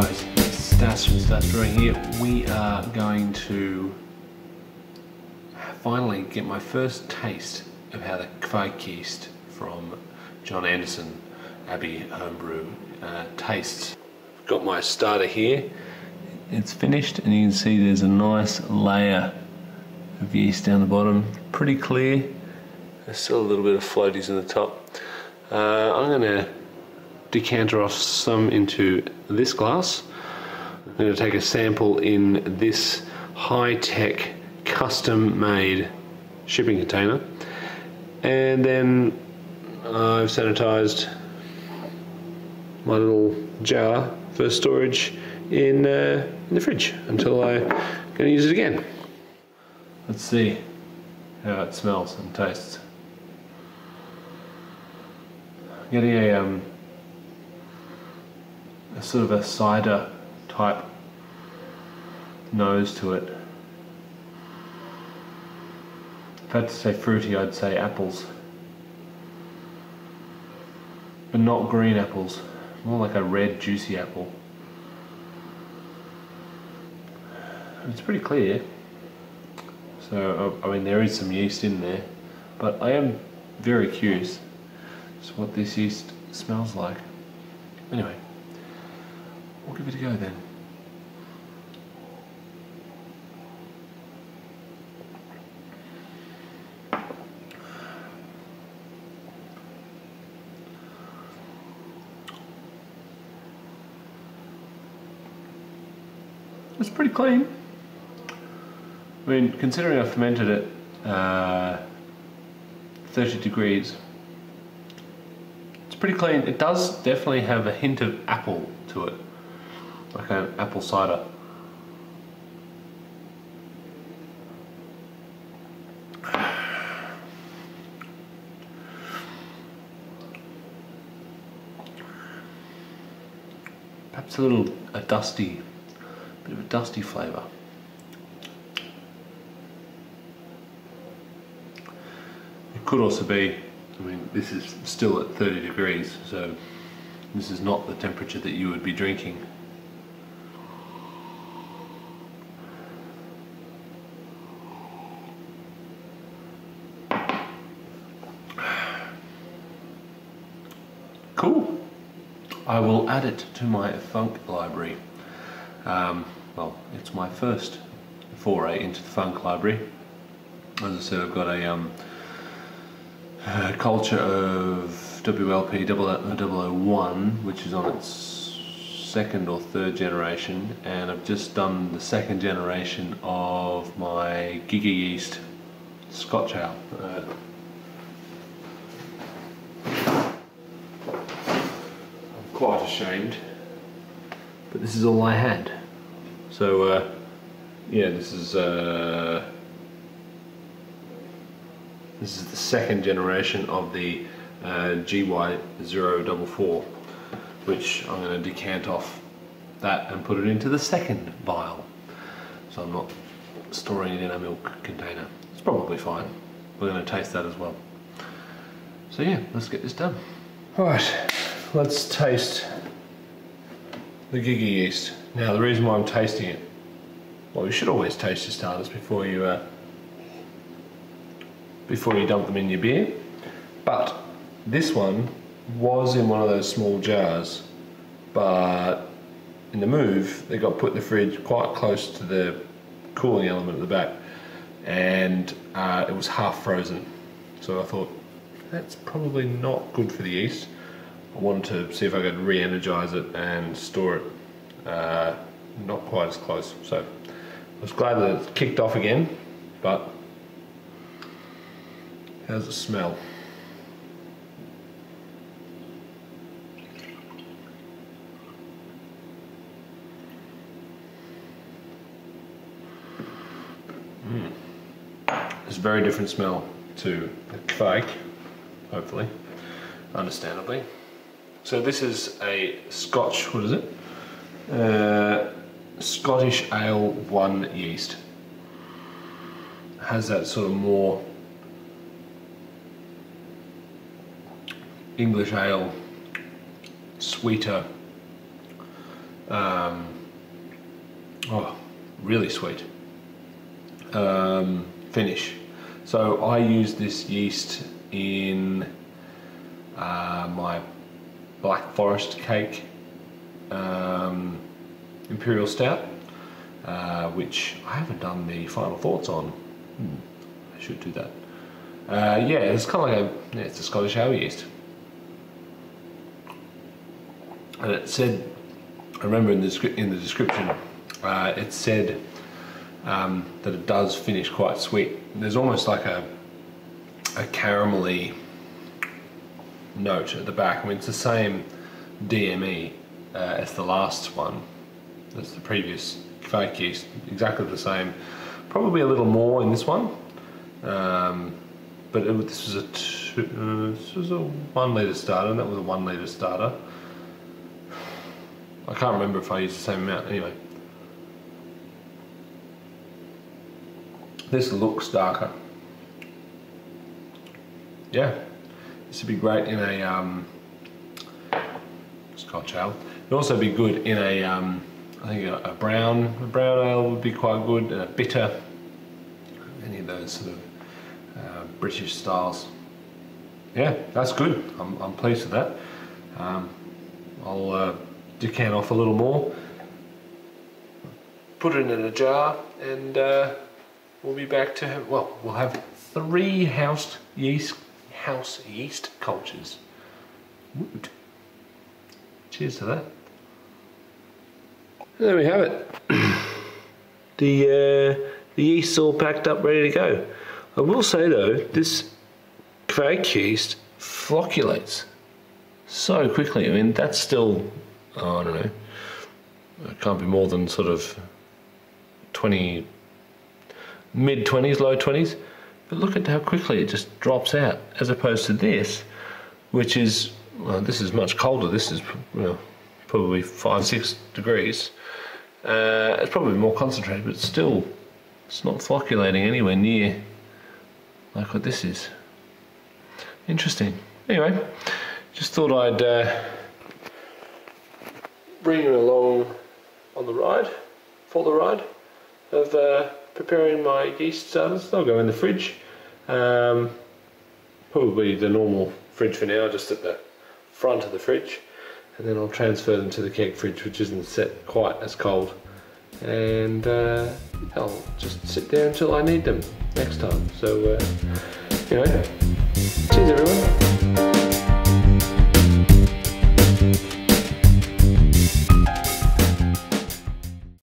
guys, it's Stas from Stas Brewing here. We are going to finally get my first taste of how the Kveik yeast from John Anderson Abbey Home Brew tastes. Got my starter here. It's finished and you can see there's a nice layer of yeast down the bottom. Pretty clear. There's still a little bit of floaties in the top. I'm going to decanter off some into this glass. I'm going to take a sample in this high-tech custom-made shipping container, and then I've sanitized my little jar for storage in the fridge until I'm going to use it again. Let's see how it smells and tastes. I'm getting a sort of a cider type nose to it. If I had to say fruity, I'd say apples, but not green apples, more like a red juicy apple. It's pretty clear, so I mean there is some yeast in there, but I am very curious as to what this yeast smells like. Anyway, we'll give it a go then. It's pretty clean. I mean, considering I fermented it 30 degrees, it's pretty clean. It does definitely have a hint of apple to it, like an apple cider. Perhaps a dusty, bit of a dusty flavour. It could also be, I mean, this is still at 30 degrees, so this is not the temperature that you would be drinking. Cool. I will add it to my funk library. Well, it's my first foray into the funk library. As I said, I've got a culture of WLP 001, which is on its second or third generation, and I've just done the second generation of my Gigayeast Scotch ale. I'm quite ashamed, but this is all I had. So yeah, this is the second generation of the GY044, which I'm going to decant off that and put it into the second vial. So I'm not storing it in a milk container. It's probably fine. We're going to taste that as well. So yeah, let's get this done. Alright, let's taste the Gigayeast. Now the reason why I'm tasting it, well, you should always taste your starters before you dump them in your beer, but this one was in one of those small jars, but in the move they got put in the fridge quite close to the cooling element at the back, and it was half frozen, so I thought that's probably not good for the yeast. I wanted to see if I could re-energize it and store it. Not quite as close, so I was glad that it kicked off again. But how does it smell? It's a very different smell to the Kveik, hopefully, understandably. So this is a Scotch, what is it? Scottish Ale 1 yeast. Has that sort of more English ale, sweeter Oh, really sweet finish. So I use this yeast in my Black Forest cake Imperial Stout, which I haven't done the final thoughts on. I should do that. Yeah, it's kind of like it's a Scottish ale yeast. And it said, I remember in the description, it said that it does finish quite sweet. There's almost like a caramelly note at the back. I mean, it's the same DME as the last one, as the previous fake yeast, exactly the same. Probably a little more in this one, but this was a 1 litre starter, and that was a 1 litre starter. I can't remember if I used the same amount. Anyway, this looks darker. Yeah, this would be great in a Scotch ale. It'd also be good in a I think a brown ale would be quite good, and a bitter, any of those sort of British styles. Yeah, that's good. I'm pleased with that. I'll decant off a little more, put it in a jar, and we'll be back to we'll have 3 house yeast cultures. Woot. Cheers to that. There we have it. The yeast's all packed up, ready to go. I will say though, this fake yeast flocculates so quickly. I mean, that's still, oh, I don't know, it can't be more than sort of 20, mid-20s, low 20s. But look at how quickly it just drops out, as opposed to this, which is, well, this is much colder. This is, well, probably 5-6 degrees. It's probably more concentrated, but still, it's not flocculating anywhere near like what this is. Interesting. Anyway, just thought I'd bring you along on the ride, for the ride of preparing my yeast starters. They'll go in the fridge. Probably the normal fridge for now, just at the front of the fridge, and then I'll transfer them to the keg fridge, which isn't set quite as cold, and I'll just sit there until I need them next time. So anyway, cheers everyone.